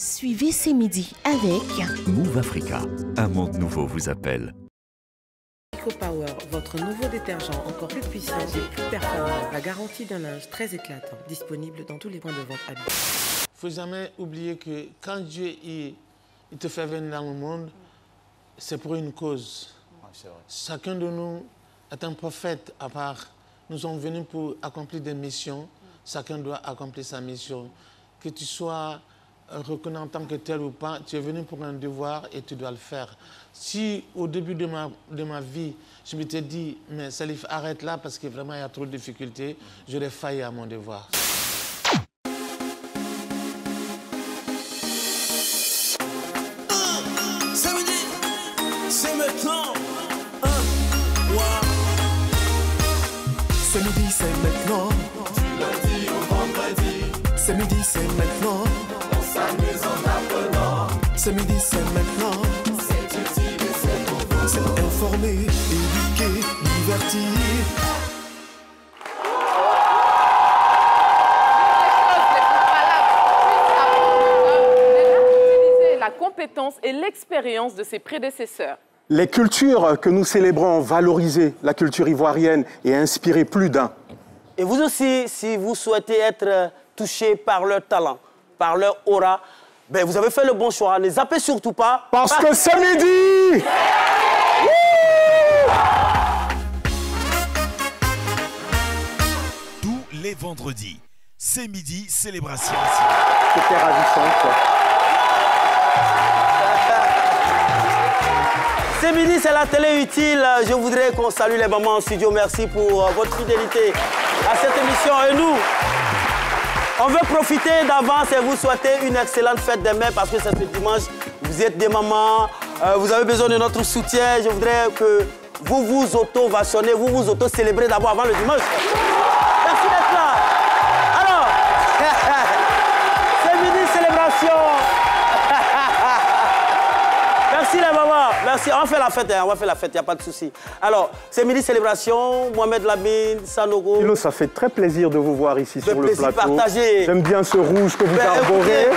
Suivez ces midis avec Move Africa, un monde nouveau vous appelle. EcoPower, votre nouveau détergent encore plus puissant et plus performant. La garantie d'un linge très éclatant, disponible dans tous les points de vente habituels. Il ne faut jamais oublier que quand Dieu il te fait venir dans le monde, c'est pour une cause. Chacun de nous est un prophète à part. Nous sommes venus pour accomplir des missions. Chacun doit accomplir sa mission. Que tu sois reconnu en tant que tel ou pas, tu es venu pour un devoir et tu dois le faire. Si au début de ma vie, je m'étais dit, mais Salif, arrête là parce que vraiment il y a trop de difficultés, j'aurais failli à mon devoir. Samedi, c'est maintenant. C'est midi, c'est maintenant. Du lundi au vendredi. C'est midi, c'est maintenant. On s'amuse en apprenant. C'est midi, c'est maintenant. C'est utile et c'est nouveau. C'est informer, éduquer, divertir. La compétence et l'expérience de ses prédécesseurs. Les cultures que nous célébrons ont valorisé la culture ivoirienne et inspiré plus d'un. Et vous aussi, si vous souhaitez être touché par leur talent, par leur aura, ben vous avez fait le bon choix. Ne zappez surtout pas. Parce que c'est midi! Tous les vendredis, c'est midi célébration. C'était ravissant, quoi. C'est midi, c'est la télé utile. Je voudrais qu'on salue les mamans en studio. Merci pour votre fidélité à cette émission. Et nous, on veut profiter d'avance et vous souhaiter une excellente fête des mères parce que c'est ce dimanche. Vous êtes des mamans, vous avez besoin de notre soutien. Je voudrais que vous vous auto-vationnez, vous vous auto-célébrez d'abord avant le dimanche. Merci d'être là. Alors, c'est midi célébration. Merci les mamans. Merci. On fait la fête, hein. On va faire la fête, il n'y a pas de souci. Alors, c'est midi célébration, Mohamed Lamine, Sanogo. Philo, ça fait très plaisir de vous voir ici sur le plateau. Partagé. J'aime bien ce rouge que vous arborez.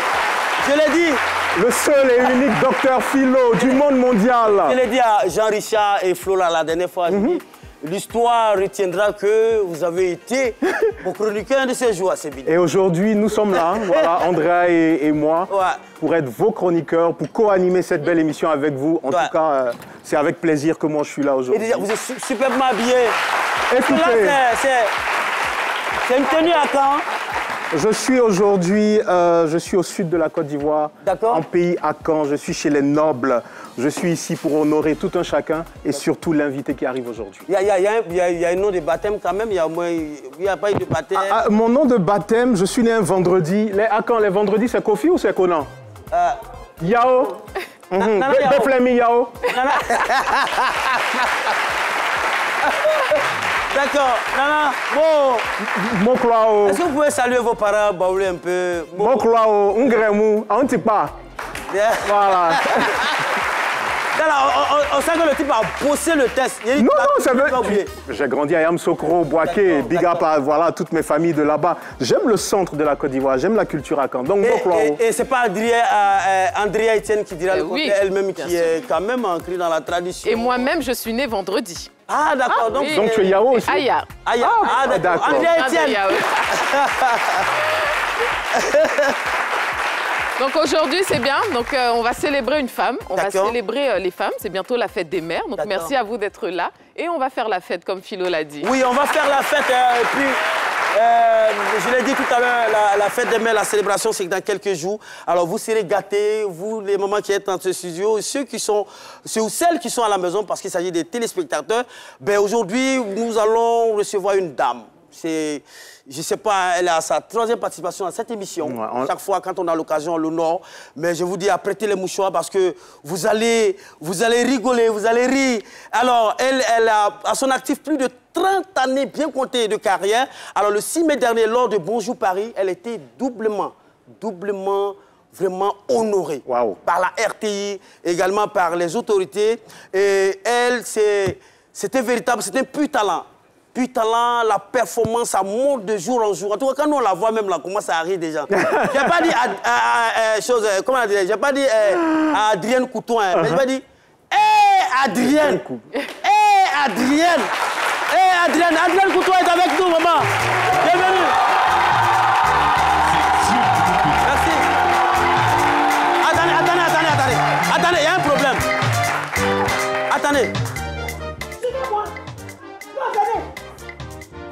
Je l'ai dit. Le seul et unique docteur Philo du monde mondial. Je l'ai dit à Jean-Richard et Flo la dernière fois. L'histoire retiendra que vous avez été mon chroniqueur de ces jours à Sébille. Et aujourd'hui, nous sommes là, voilà, Andrea et moi, pour être vos chroniqueurs, pour co-animer cette belle émission avec vous. En tout cas, c'est avec plaisir que moi je suis là aujourd'hui. Vous êtes superbement habillés. Écoutez, c'est une tenue à quand? Je suis aujourd'hui, je suis au sud de la Côte d'Ivoire, en pays à Caen. Je suis chez les nobles. Je suis ici pour honorer tout un chacun et surtout l'invité qui arrive aujourd'hui. Il y a un nom de baptême quand même, il n'y a pas eu de baptême. Mon nom de baptême, je suis né un vendredi. À Caen, les vendredis, c'est Kofi ou c'est Conan? Yao. Beflemi Yao. D'accord. Nana, bon. Moklao. Est-ce que vous pouvez saluer vos parents, baouler un peu? Moklao, Ngremou, Antipa. Voilà. On sent que le type a bossé le test. Non, ça veut... J'ai grandi à Yamsokro, Boaké, Big Up à voilà, toutes mes familles de là-bas. J'aime le centre de la Côte d'Ivoire, j'aime la culture à Caen. Donc, et c'est pas Andrea Etienne qui dira le côté elle-même qui est quand même ancrée dans la tradition. Et moi-même, je suis née vendredi. Ah, d'accord. Donc tu es Yao aussi? Aya. Ah, d'accord. Andrea Etienne. Donc aujourd'hui, c'est bien. Donc on va célébrer une femme. On va célébrer les femmes. C'est bientôt la fête des mères. Donc merci à vous d'être là. Et on va faire la fête, comme Philo l'a dit. Oui, on va faire la fête. Et puis, je l'ai dit tout à l'heure, la fête des mères, la célébration, c'est dans quelques jours. Alors vous serez gâtés, vous, les mamans qui êtes dans ce studio, ceux ou celles qui sont à la maison, parce qu'il s'agit des téléspectateurs. Ben, aujourd'hui, nous allons recevoir une dame. Je ne sais pas, elle a sa 3e participation à cette émission. Chaque fois, quand on a l'occasion, on l'honore. Mais je vous dis, apprêtez les mouchoirs parce que vous allez rigoler, vous allez rire. Alors, elle a à son actif plus de 30 années bien comptées de carrière. Alors, le 6 mai dernier, lors de Bonjour Paris, elle était doublement vraiment honorée par la RTI, également par les autorités. Et elle, c'était véritable, c'était un pur talent. puis talent, la performance, ça monte de jour en jour. En tout cas, quand nous on la voit même là, comment ça arrive déjà. J'ai pas dit comment on dit, j'ai pas dit à Adrienne Couton, hein, mais j'ai pas dit Adrienne. Adrienne. Adrienne Couton est avec nous, maman. Bienvenue. Merci. Attendez, il y a un problème. Attendez.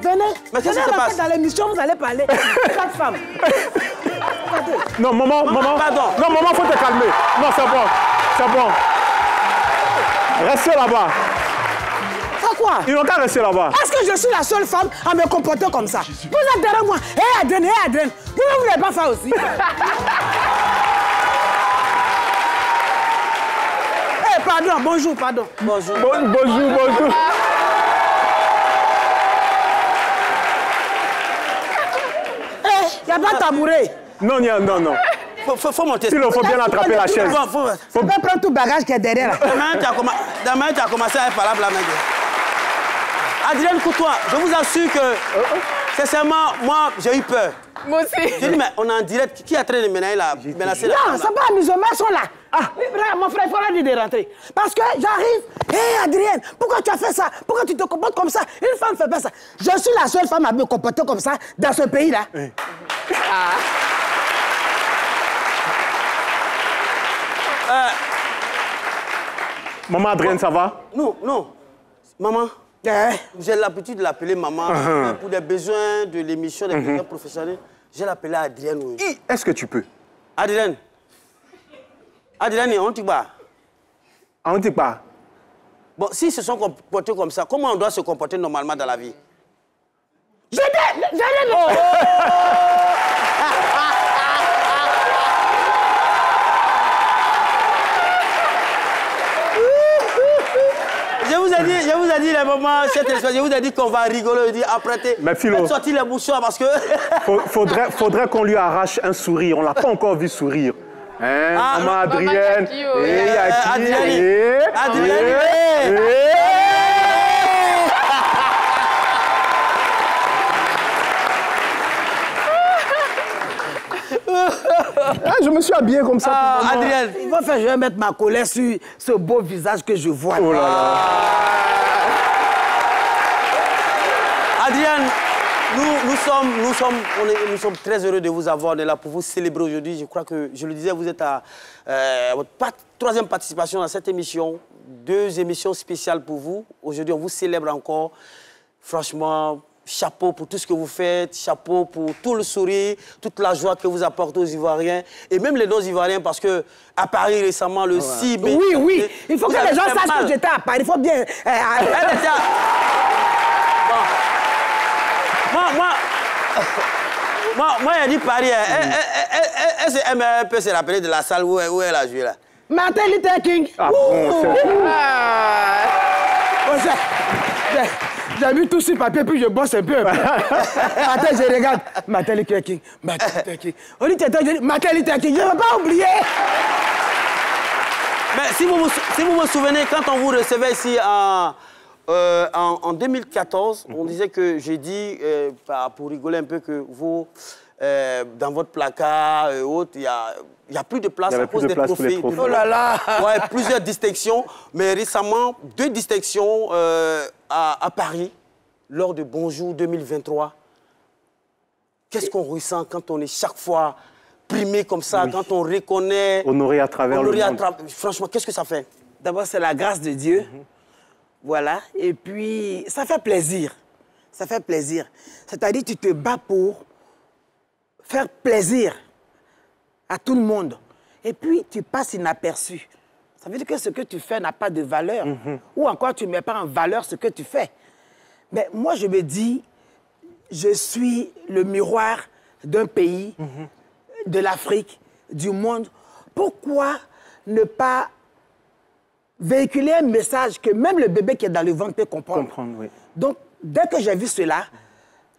Venez. Mais qu'est-ce qui se passe? Dans l'émission, vous allez parler. 4 femmes. Non, maman. Pardon. Non, maman, faut te calmer. Non, c'est bon. C'est bon. Restez là-bas. C'est quoi? Ils n'ont qu'à rester là-bas. Est-ce que je suis la seule femme à me comporter comme ça? Vous êtes derrière moi. Hé, Adrien, vous n'avez pas fait aussi. Hé, pardon, bonjour. Bonjour. Il n'y a pas de tabouret. Non. Faut monter. Il faut bien attraper la chaise. Faut bien prendre tout bagage qui est derrière là. Demain, tu as commencé à être par là, mec. Adrienne Coutois, je vous assure que, sincèrement, moi, j'ai eu peur. Moi aussi. J'ai dit, mais on est en direct. Qui est en train de menacer là? Non, c'est pas amusant, ils sont là. Mon frère, il faut leur dire de rentrer. Parce que j'arrive. Hé, Adrienne, pourquoi tu as fait ça? Pourquoi tu te comportes comme ça? Une femme ne fait pas ça. Je suis la seule femme à me comporter comme ça dans ce pays-là. Maman Adrienne, ça va? Non. Maman, j'ai l'habitude de l'appeler maman. Pour des besoins de l'émission, des besoins professionnels, j'ai l'appelé Adrienne. Oui. Est-ce que tu peux? Adrienne, on t'y bat. On t'y bat. Bon, s'ils se sont comportés comme ça, comment on doit se comporter normalement dans la vie? Je vous ai dit les moments, je vous ai dit qu'on va rigoler, je dis apprêtez. Mais Philo, sortir les mouchoirs parce que... faudrait qu'on lui arrache un sourire. On l'a pas encore vu sourire. Hein, maman Adrienne. Je me suis habillé comme ça. Adrienne. Il va faire, je vais mettre ma colère sur ce beau visage que je vois. Oh là là. Adrienne, nous sommes très heureux de vous avoir. On est là pour vous célébrer aujourd'hui. Je crois que, je le disais, vous êtes à votre troisième participation dans cette émission. 2 émissions spéciales pour vous. Aujourd'hui, on vous célèbre encore. Franchement, chapeau pour tout ce que vous faites, chapeau pour tout le sourire, toute la joie que vous apportez aux Ivoiriens, et même les non-Ivoiriens, parce que à Paris récemment, le 6 mai... Oui, il faut que les gens sachent que j'étais à Paris, il faut bien... Moi, il a dit Paris, est-ce qu'elle peut se rappeler de la salle où elle a joué là? Martin Luther King. J'ai vu tout sur papier, puis je bosse un peu. Attends, je regarde. Martin Luther King. On dit, Martin Luther King, je ne vais pas oublier. Mais si vous me souvenez, quand on vous recevait ici en 2014, on disait que j'ai dit, pour rigoler un peu, que vous, dans votre placard et autres, il n'y a plus de place à cause des trophées. Oh là là. Ouais, plusieurs distinctions, mais récemment, 2 distinctions à Paris, lors de Bonjour 2023. Qu'est-ce qu'on ressent quand on est chaque fois primé comme ça, quand on reconnaît... Honoré à travers le monde. Franchement, qu'est-ce que ça fait? D'abord, c'est la grâce de Dieu. Voilà. Et puis, ça fait plaisir. Ça fait plaisir. C'est-à-dire, tu te bats pour faire plaisir à tout le monde. Et puis, tu passes inaperçu. Ça veut dire que ce que tu fais n'a pas de valeur. Ou encore, tu ne mets pas en valeur ce que tu fais. Mais moi, je me dis, je suis le miroir d'un pays, de l'Afrique, du monde. Pourquoi ne pas véhiculer un message que même le bébé qui est dans le ventre peut comprendre? Oui. Donc, dès que j'ai vu cela,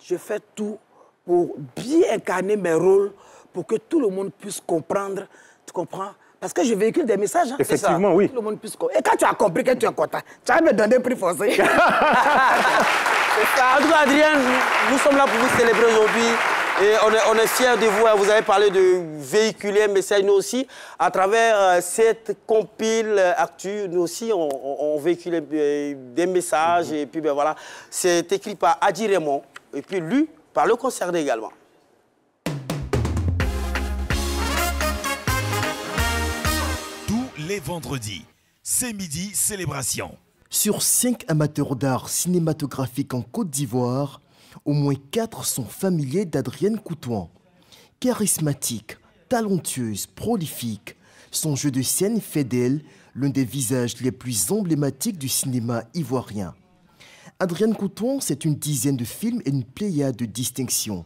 je fais tout pour bien incarner mes rôles, pour que tout le monde puisse comprendre. Tu comprends? Parce que je véhicule des messages. Hein? Effectivement, oui. Tout le monde puisse comprendre. Et quand tu as compris que tu es content, tu vas me donner un prix forcé. En tout cas, Adrien, nous sommes là pour vous célébrer aujourd'hui. Et on est fiers de vous. Vous avez parlé de véhiculer un message. Nous aussi, à travers cette compile actu, nous aussi, on véhicule des messages. Et puis, ben voilà, c'est écrit par Adi Raymond et puis lu par le concerné également. Tous les vendredis, c'est midi célébration. Sur 5 amateurs d'art cinématographique en Côte d'Ivoire, au moins 4 sont familiers d'Adrienne Coutouan. Charismatique, talentueuse, prolifique, son jeu de scène fait d'elle l'un des visages les plus emblématiques du cinéma ivoirien. Adrienne Coutouan, c'est une dizaine de films et une pléiade de distinctions.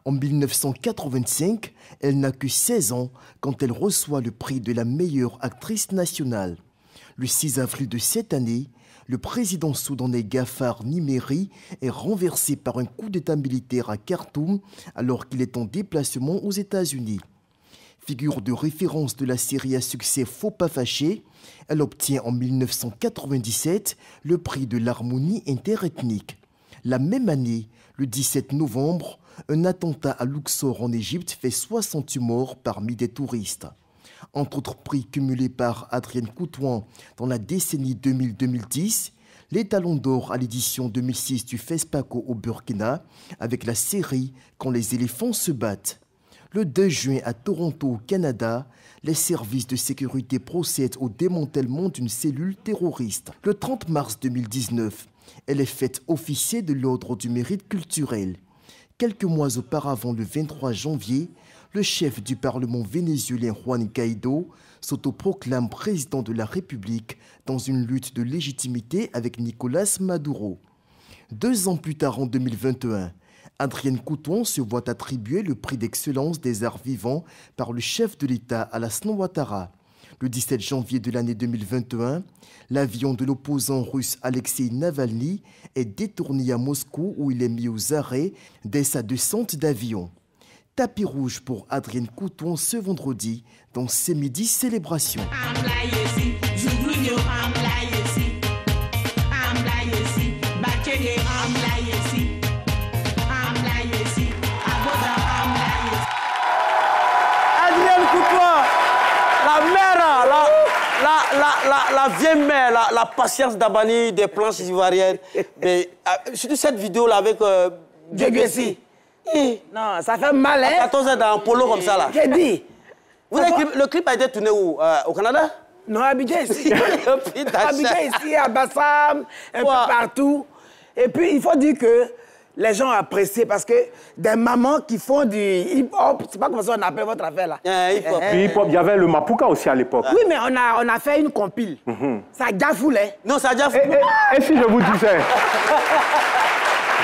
En 1985, elle n'a que 16 ans quand elle reçoit le prix de la meilleure actrice nationale. Le 6 avril de cette année, le président soudanais Gafar Nimeri est renversé par un coup d'état militaire à Khartoum alors qu'il est en déplacement aux États-Unis. Figure de référence de la série à succès Faut pas fâcher, elle obtient en 1997 le prix de l'harmonie interethnique. La même année, le 17 novembre, un attentat à Luxor en Égypte fait 68 morts parmi des touristes. Entre autres prix cumulés par Adrienne Coutouan dans la décennie 2000-2010, les Talons d'Or à l'édition 2006 du FESPACO au Burkina avec la série Quand les éléphants se battent. Le 2 juin à Toronto au Canada, les services de sécurité procèdent au démantèlement d'une cellule terroriste. Le 30 mars 2019, elle est faite officier de l'Ordre du mérite culturel. Quelques mois auparavant, le 23 janvier, le chef du Parlement vénézuélien Juan Guaidó s'autoproclame président de la République dans une lutte de légitimité avec Nicolás Maduro. 2 ans plus tard, en 2021, Adrienne Coutouan se voit attribuer le prix d'excellence des arts vivants par le chef de l'État Alassane Ouattara. Le 17 janvier de l'année 2021, l'avion de l'opposant russe Alexei Navalny est détourné à Moscou où il est mis aux arrêts dès sa descente d'avion. Tapis rouge pour Adrienne Coutouan ce vendredi dans C'est midi célébration. Adrienne Coutouan, la mère, la vieille mère, la patience d'Abani des planches ivoiriennes. Mais, surtout cette vidéo-là avec Djeguessi. Non, ça fait mal, hein? 14 ans dans un polo comme ça, là. J'ai dit. Le clip a été tourné où? Au Canada? Non, à Abidjan ici. Abidjan ici, à Bassam, un peu partout. Et puis, il faut dire que les gens ont apprécié parce que des mamans qui font du hip-hop, c'est pas comme ça on appelle votre affaire, là. Hip-hop. Hip-hop, il y avait le Mapuka aussi à l'époque. Oui, mais on a fait une compile. Ça a déjà foulé. Non, ça a déjà foulé. Et si je vous disais...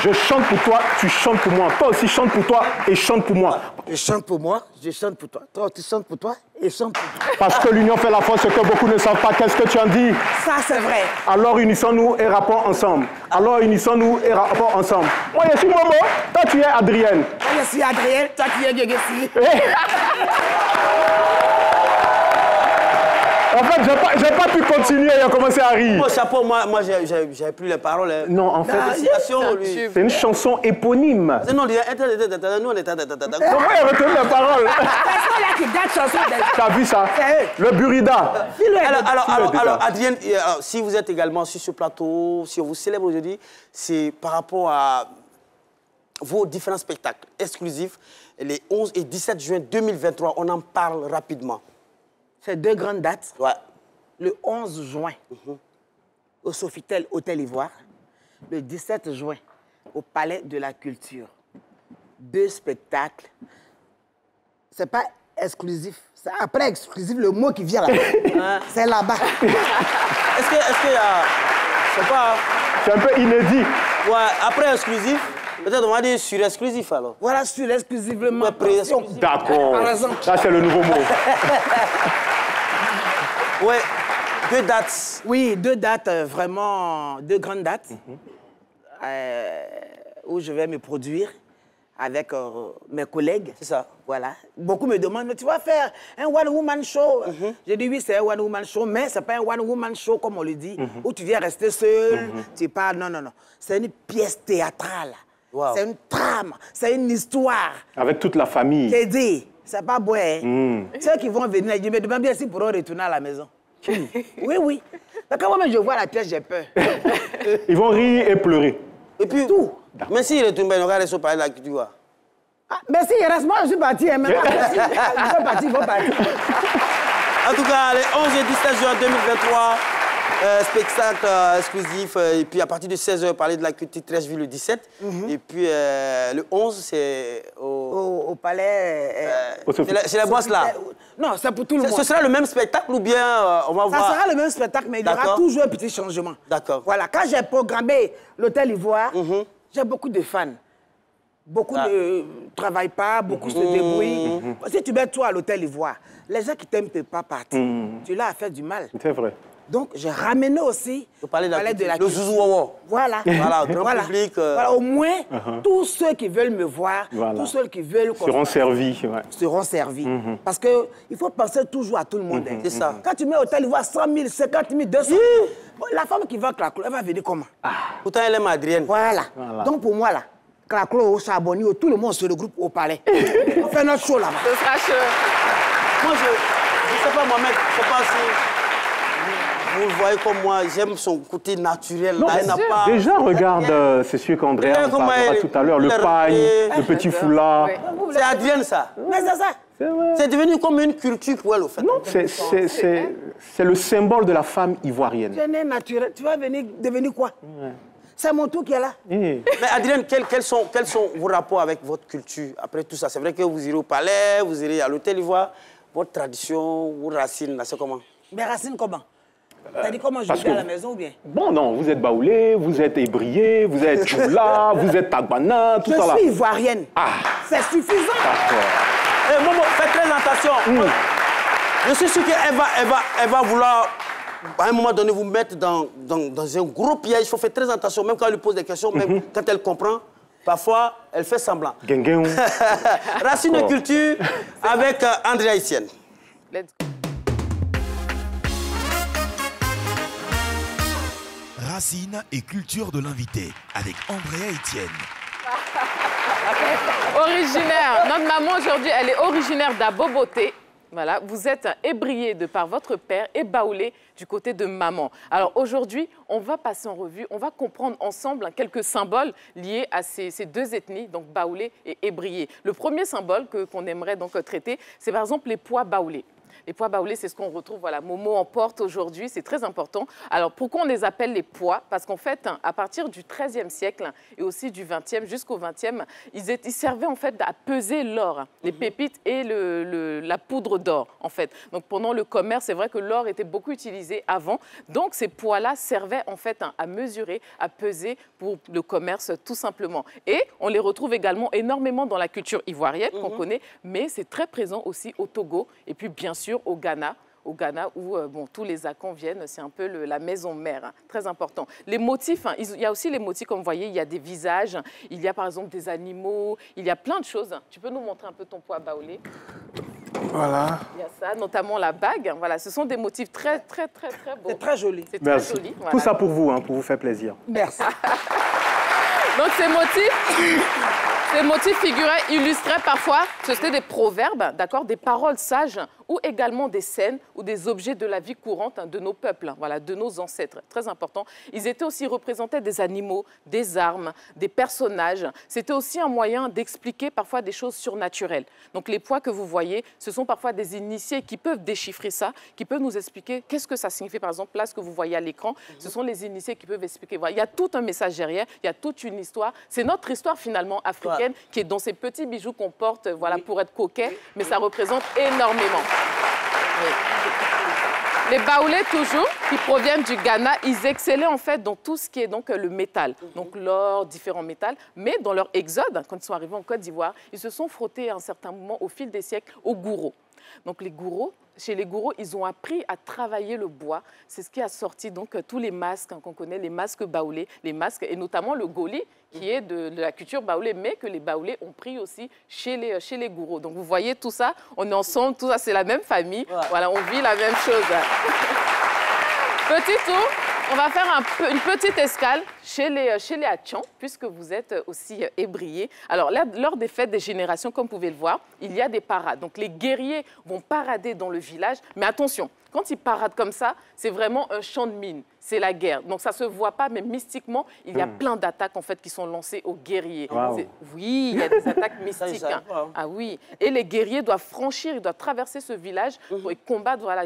Je chante pour toi, tu chantes pour moi. Toi aussi, chante pour toi et chante pour moi. Je chante pour moi, je chante pour toi. Toi, tu chantes pour toi et chante pour toi. Parce que l'union fait la force, ce que beaucoup ne savent pas. Qu'est-ce que tu en dis? Ça, c'est vrai. Alors unissons-nous et rappons ensemble. Alors unissons-nous et rappons ensemble. Moi, je suis Momo, toi, tu es Adrienne. Moi, je suis Adrienne, toi, tu es Djeguessi. En fait, j'ai pas pu continuer, il a commencé à rire. Mon chapeau, moi j'avais plus les paroles. Hein. Non, en fait, c'est une chanson éponyme. Non, moi, il retenu les paroles. T'as vu ça? Le burida. Alors, Adrienne, si vous êtes également sur ce plateau, si on vous célèbre aujourd'hui, c'est par rapport à vos différents spectacles exclusifs, les 11 et 17 juin 2023. On en parle rapidement. C'est 2 grandes dates. Ouais. Le 11 juin, au Sofitel Hôtel Ivoire. Le 17 juin, au Palais de la Culture. 2 spectacles. C'est pas exclusif. C'est après exclusif, le mot qui vient là. C'est là-bas. Est-ce qu'il y a... C'est pas... C'est un peu inédit. Ouais, après exclusif, peut-être on va dire sur exclusif alors. Voilà, sur exclusivement. D'accord. Ça, c'est le nouveau mot. Ouais, 2 dates. Oui, 2 dates, vraiment, 2 grandes dates où je vais me produire. avec mes collègues. C'est ça. Voilà. Beaucoup me demandent, tu vas faire un one-woman show. J'ai dit, oui, c'est un one-woman show, mais ce n'est pas un one-woman show, comme on le dit, où tu viens rester seul, tu parles. Non, non, non. C'est une pièce théâtrale. Wow. C'est une trame, c'est une histoire. Avec toute la famille. J'ai dit, c'est pas beau, hein? Ceux qui vont venir, je me demande bien s'ils pourront retourner à la maison. Oui, oui. Quand moi, je vois la pièce, j'ai peur. Ils vont rire et pleurer. Et puis tout. Mais s'ils retournent, ils vont parler de la culture. Ah, mais si, il reste moi, je suis parti. Hein, maintenant. Ils vont partir. En tout cas, les 11 et 17 juin 2023, spectacle exclusif. Et puis à partir de 16h, parler de la culture Treichville le 17. Et puis le 11, c'est au palais. C'est la boisse là. Non, c'est pour tout le monde. Ce sera le même spectacle ou bien on va voir? Ça sera le même spectacle, mais il y aura toujours un petit changement. D'accord. Voilà, quand j'ai programmé l'Hôtel Ivoire, j'ai beaucoup de fans. Beaucoup ne travaillent pas, beaucoup se débrouillent. Si tu mets toi à l'Hôtel Ivoire, les gens qui t'aiment ne peuvent pas partir. Tu l'as à faire du mal. C'est vrai. Donc, j'ai ramené aussi le palais de la le Zouzouawa. Voilà. Voilà, grand public. Voilà, au moins, tous ceux qui veulent me voir, tous ceux qui veulent... seront servis. Ouais. Seront servis. Parce qu'il faut penser toujours à tout le monde. C'est ça. Quand tu mets au hôtel, il voit 100 000, 50 000, 200 000. La femme qui va Claclo, elle va venir comment? Pourtant, elle aime Adrienne. Voilà. Donc, pour moi, là, Claclo, Charbonnier, tout le monde se regroupe au palais. On fait notre show là-bas. Ce sera chaud. Moi, je ne sais pas moi-même, je ne sais pas si... Vous le voyez comme moi, j'aime son côté naturel. Non, là, pas... Déjà, regarde, c'est sûr qu'Andrea parlera tout à l'heure, le pagne, le petit foulard. C'est Adrienne, ça. Mais c'est ça. C'est devenu comme une culture pour elle, au fait. Non, c'est le symbole de la femme ivoirienne. Je n'ai naturel. Tu vas devenir quoi? C'est mon tour qui est là. Mais Adrienne, quels sont vos rapports avec votre culture après tout ça? C'est vrai que vous irez au palais, vous irez à l'Hôtel Ivoire. Votre tradition, vos racines, là, c'est comment? Mes racines, comment? T'as dit comment je vis à la maison ou bien? Bon, non, vous êtes baoulé, vous êtes ébrié, vous êtes choula, vous êtes tagbana, tout ça là. Je suis ivoirienne. C'est suffisant. D'accord. Momo, faites très attention. Je suis sûr qu'elle va vouloir, à un moment donné, vous mettre dans un gros piège. Il faut faire très attention, même quand elle lui pose des questions, même quand elle comprend. Parfois, elle fait semblant. Racine de culture avec Andrea Etienne. Let's go. Racine et culture de l'invité avec Andrea Etienne. Originaire. Notre maman aujourd'hui, elle est originaire d'Aboboté. Voilà, vous êtes ébrié de par votre père et baoulé du côté de maman. Alors aujourd'hui, on va passer en revue, on va comprendre ensemble quelques symboles liés à ces deux ethnies, donc baoulé et ébrié. Le premier symbole qu'on aimerait donc traiter, c'est par exemple les pois baoulés. Les pois baoulés, c'est ce qu'on retrouve, voilà, Momo en porte aujourd'hui, c'est très important. Alors, pourquoi on les appelle les pois? Parce qu'en fait, à partir du XIIIe siècle et aussi du XXe jusqu'au XXe, ils servaient en fait à peser l'or, les pépites et la poudre d'or, en fait. Donc, pendant le commerce, c'est vrai que l'or était beaucoup utilisé avant. Donc, ces pois-là servaient en fait à mesurer, à peser pour le commerce, tout simplement. Et on les retrouve également énormément dans la culture ivoirienne qu'on connaît, mais c'est très présent aussi au Togo et puis, bien sûr, au Ghana où bon, tous les Akans viennent, c'est un peu la maison mère, hein, très important. Les motifs, hein, il y a aussi les motifs, comme vous voyez, il y a des visages, il y a par exemple des animaux, il y a plein de choses. Tu peux nous montrer un peu ton pois baoulé? Voilà. Il y a ça, notamment la bague. Voilà, ce sont des motifs très, très, très, très beaux. C'est très joli. C'est très joli. Voilà. Tout ça pour vous, hein, pour vous faire plaisir. Merci. Donc ces motifs figuraient, illustraient parfois, c'était des proverbes, d'accord, des paroles sages ou également des scènes ou des objets de la vie courante de nos peuples, voilà, de nos ancêtres. Très important. Ils étaient aussi représentés des animaux, des armes, des personnages. C'était aussi un moyen d'expliquer parfois des choses surnaturelles. Donc les pois que vous voyez, ce sont parfois des initiés qui peuvent déchiffrer ça, qui peuvent nous expliquer qu'est-ce que ça signifie. Par exemple, là, ce que vous voyez à l'écran, ce sont les initiés qui peuvent expliquer. Voilà, il y a tout un message derrière, il y a toute une histoire. C'est notre histoire finalement africaine qui est dans ces petits bijoux qu'on porte, voilà, pour être coquet, mais ça représente énormément. Oui. Les baoulés, toujours, qui proviennent du Ghana, ils excellaient en fait dans tout ce qui est donc le métal, donc l'or, différents métals, mais dans leur exode, quand ils sont arrivés en Côte d'Ivoire, ils se sont frottés à un certain moment, au fil des siècles, aux gourous. Donc les gourous, chez les gourous, ils ont appris à travailler le bois. C'est ce qui a sorti donc tous les masques qu'on connaît, les masques baoulés, les masques, et notamment le goli, qui est de la culture baoulée, mais que les baoulés ont pris aussi chez les gourous. Donc vous voyez tout ça, on est ensemble, tout ça, c'est la même famille. Ouais. Voilà, on vit la même chose. Petit tour. On va faire une petite escale chez les Hachans, puisque vous êtes aussi ébriés. Alors, lors des fêtes des générations, comme vous pouvez le voir, il y a des parades. Donc, les guerriers vont parader dans le village. Mais attention, quand ils paradent comme ça, c'est vraiment un champ de mine. C'est la guerre. Donc, ça ne se voit pas, mais mystiquement, il y a plein d'attaques en fait, qui sont lancées aux guerriers. Wow. Oui, il y a des attaques mystiques. Hein. Ah oui. Et les guerriers doivent franchir, ils doivent traverser ce village pour combattre. Voilà,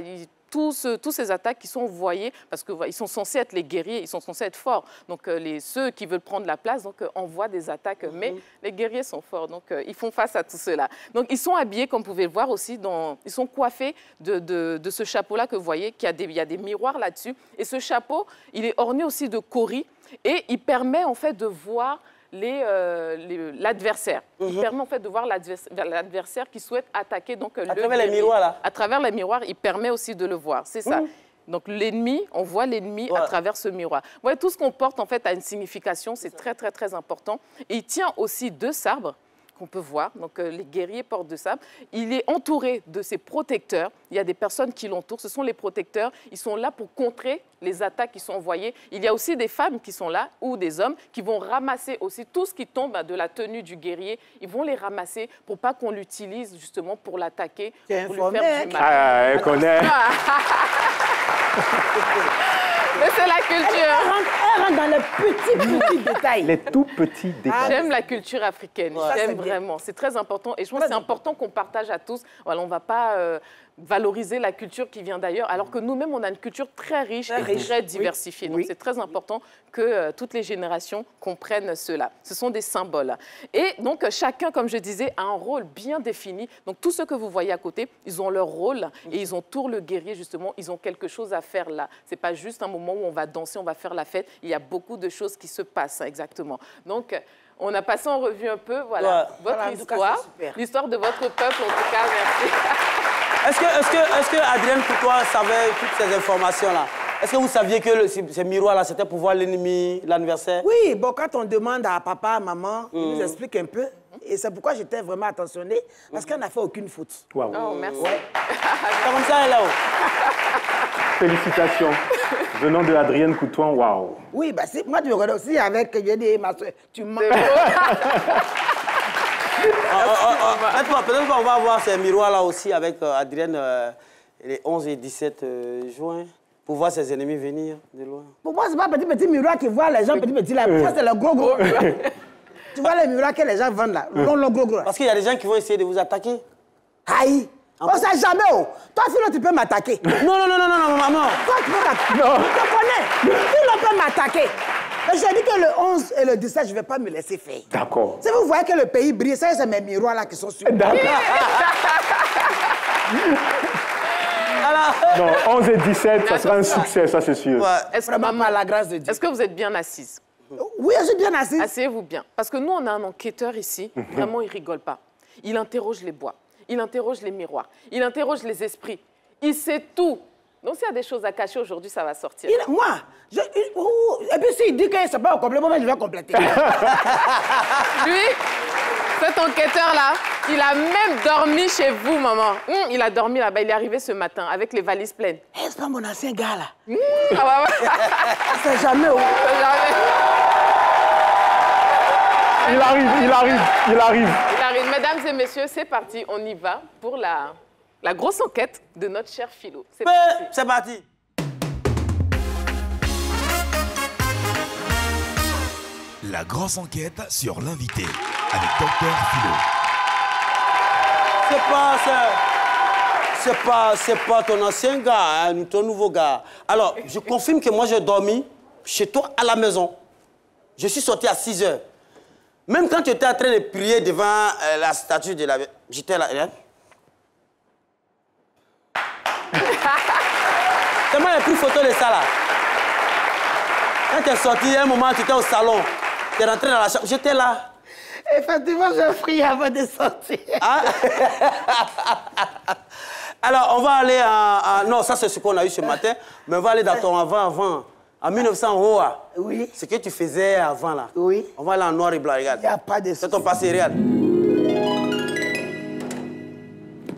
tous ces attaques qui sont envoyées, parce qu'ils sont censés être les guerriers, ils sont censés être forts. Donc, ceux qui veulent prendre la place envoient des attaques. Mais les guerriers sont forts, donc ils font face à tout cela. Donc, ils sont habillés, comme vous pouvez le voir aussi, ils sont coiffés de ce chapeau-là que vous voyez, il y a des miroirs là-dessus. Et ce chapeau, il est orné aussi de cauris et il permet en fait de voir l'adversaire. Il permet en fait de voir l'adversaire qui souhaite attaquer. Donc, à travers les miroirs, là. À travers les miroirs, il permet aussi de le voir. C'est ça. Donc, l'ennemi, on voit l'ennemi à travers ce miroir. Vous voyez, tout ce qu'on porte, en fait, a une signification. C'est très, très, très important. Et il tient aussi 2 sabres qu'on peut voir. Donc, les guerriers portent 2 sabres. Il est entouré de ses protecteurs. Il y a des personnes qui l'entourent. Ce sont les protecteurs. Ils sont là pour contrer les attaques qui sont envoyées. Il y a aussi des femmes qui sont là, ou des hommes, qui vont ramasser aussi tout ce qui tombe de la tenue du guerrier. Ils vont les ramasser pour pas qu'on l'utilise justement pour l'attaquer, pour lui faire du mal. Ah, elle connaît. Mais c'est la culture. Elle rentre dans les petits détails. Les tout petits détails. J'aime la culture africaine. J'aime vraiment. C'est très important. Et je pense que c'est important qu'on partage à tous. Voilà, on ne va pas valoriser la culture qui vient d'ailleurs, alors que nous-mêmes, on a une culture très riche et très diversifiée. Donc, c'est très important que toutes les générations comprennent cela. Ce sont des symboles. Et donc, chacun, comme je disais, a un rôle bien défini. Donc, tous ceux que vous voyez à côté, ils ont leur rôle et ils entourent le guerrier, justement. Ils ont quelque chose à faire là. Ce n'est pas juste un moment où on va danser, on va faire la fête. Il y a beaucoup de choses qui se passent, exactement. Donc, on a passé en revue un peu, voilà, votre histoire, l'histoire de votre peuple, en tout cas, merci. Est-ce que Adrienne Coutois savait toutes ces informations-là? Est-ce que vous saviez que ces miroirs-là, c'était pour voir l'ennemi, l'adversaire? Oui, bon, quand on demande à papa, à maman, ils nous expliquent un peu. Et c'est pourquoi j'étais vraiment attentionnée, parce qu'elle n'a fait aucune faute. Wow. Oh, merci. Ouais. C'est comme ça, là-haut. Félicitations. Venant de Adrienne Coutois, waouh. Oui, bah, moi, tu me connais aussi avec, je dis, ma soeur, tu mens. Peut-être qu'on va voir ces miroirs-là aussi avec Adrienne les 11 et 17 juin pour voir ses ennemis venir de loin. Pour moi, c'est pas petit miroir qui voit les gens petit là. Ça, c'est le gros. Tu vois les miroirs que les gens vendent là, le gros. Parce qu'il y a des gens qui vont essayer de vous attaquer. Aïe! On ne sait jamais, oh! Toi, Philo, tu peux m'attaquer. Non, maman. Toi, tu peux m'attaquer. Non. Je te connais. Philo peut m'attaquer. Mais je dis que le 11 et le 17, je ne vais pas me laisser faire. D'accord. Si vous voyez que le pays brille, ça, c'est mes miroirs là qui sont sur. D'accord. Non, 11 et 17, ça sera un succès, ça c'est sûr. Ouais. Est-ce que, maman, la grâce de Dieu. Est-ce que vous êtes bien assise? Oui, je suis bien assise. Asseyez-vous bien. Parce que nous, on a un enquêteur ici, vraiment, il ne rigole pas. Il interroge les bois, il interroge les miroirs, il interroge les esprits. Il sait tout. Donc, s'il y a des choses à cacher aujourd'hui, ça va sortir. Moi, et puis s'il dit que ce n'est pas au complément, je vais compléter. Lui, cet enquêteur-là, il a même dormi chez vous, maman. Il a dormi là-bas, il est arrivé ce matin avec les valises pleines. C'est pas mon ancien gars, là. Ah ouais. C'est jamais. Il arrive. Mesdames et messieurs, c'est parti, on y va pour la grosse enquête de notre cher Philo. C'est parti. La grosse enquête sur l'invité avec Dr Philo. C'est pas ton ancien gars, hein, ton nouveau gars. Alors, je confirme que moi, j'ai dormi chez toi à la maison. Je suis sorti à 6 h. Même quand tu étais en train de prier devant la statue de la... J'étais là. C'est moi qui ai pris photo de ça, là. Quand tu es sorti, à un moment, tu étais au salon. Tu es rentré dans la chambre. J'étais là. Effectivement, j'ai prié avant de sortir. Ah. Alors, on va aller à... Non, ça, c'est ce qu'on a eu ce matin. Mais on va aller dans ton avant. En 1900, Roa. Oui. Ce que tu faisais avant, là. Oui. On va aller en noir et blanc, regarde. Il n'y a pas de... C'est ton passé, regarde.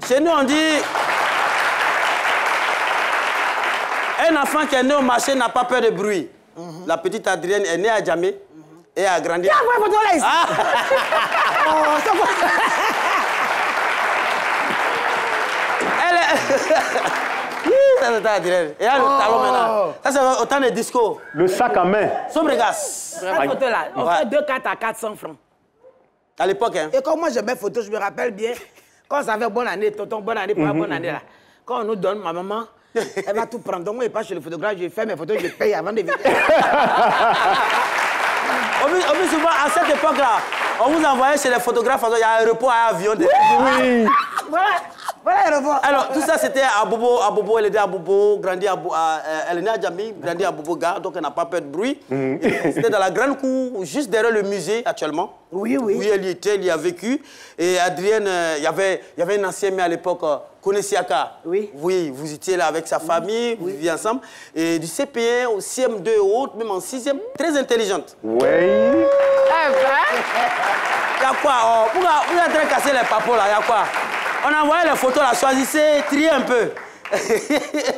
Chez nous, on dit... Un enfant qui est né au marché n'a pas peur de bruit. La petite Adrienne est née à Djamé et a grandi... Tiens, moi, photo là, ici. Oh, c'est quoi? Elle est... Ça, c'est Adrienne. Et elle, le talon maintenant. Ça, c'est autant de disco. Le sac à main. Sombregas. Cette photo-là, on fait 2 cartes à 400 francs. À l'époque, hein. Et comme moi, je mets photo, je me rappelle bien, quand ça fait bonne année, tonton, bonne année, pour la bonne année, là. Quand on nous donne, ma maman, elle va tout prendre. Donc, moi, je passe chez le photographe, je fais mes photos, je paye avant de venir. On dit souvent, à cette époque-là, on vous envoyait chez les photographes, il y a un repos à avion. Oui. Voilà le repos. Alors, tout ça, c'était à Bobo. À Bobo, elle était à Bobo, grandi elle est née à Djamé, grandi à Bobo Gare, donc elle n'a pas peur de bruit. C'était dans la grande cour, juste derrière le musée, actuellement. Oui. Oui, elle y était, elle y a vécu. Et Adrienne, il y avait un ancien maire à l'époque, Konesiaka. Oui. Oui, vous étiez là avec sa famille, vous viviez ensemble. Et du CP1 au CM2 et autres, même en 6e, très intelligente. Oui. Il y a quoi? Vous êtes en train de casser les papos là, il y a quoi? On a envoyé les photos là, choisissez, triez un peu.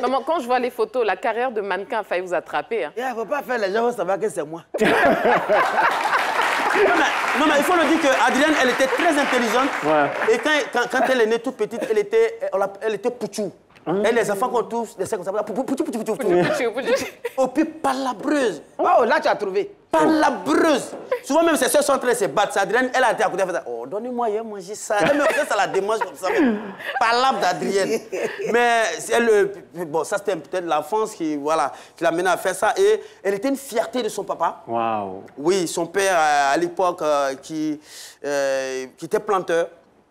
Maman, quand je vois les photos, la carrière de mannequin a failli vous attraper. Hein. Il ne faut pas faire les gens vont savoir que c'est moi. Non, mais il faut le dire qu'Adrienne, elle était très intelligente. Ouais. Et quand elle est née toute petite, elle était pouchou. Et les enfants qu'on touche, les comme ça, pouchou. Oh, puis palabreuse. Oh, là tu as trouvé. Palabreuse. Souvent même ses soeurs sont en train de se battre. Adrienne, elle a été à côté, elle fait oh, donnez-moi, il a mangé ça. Elle me fait ça la démange comme ça. Palabre d'Adrienne. Mais bon, ça c'était peut-être l'enfance qui l'a mené à faire ça. Et elle était une fierté de son papa. Waouh. Oui, son père à l'époque qui était planteur.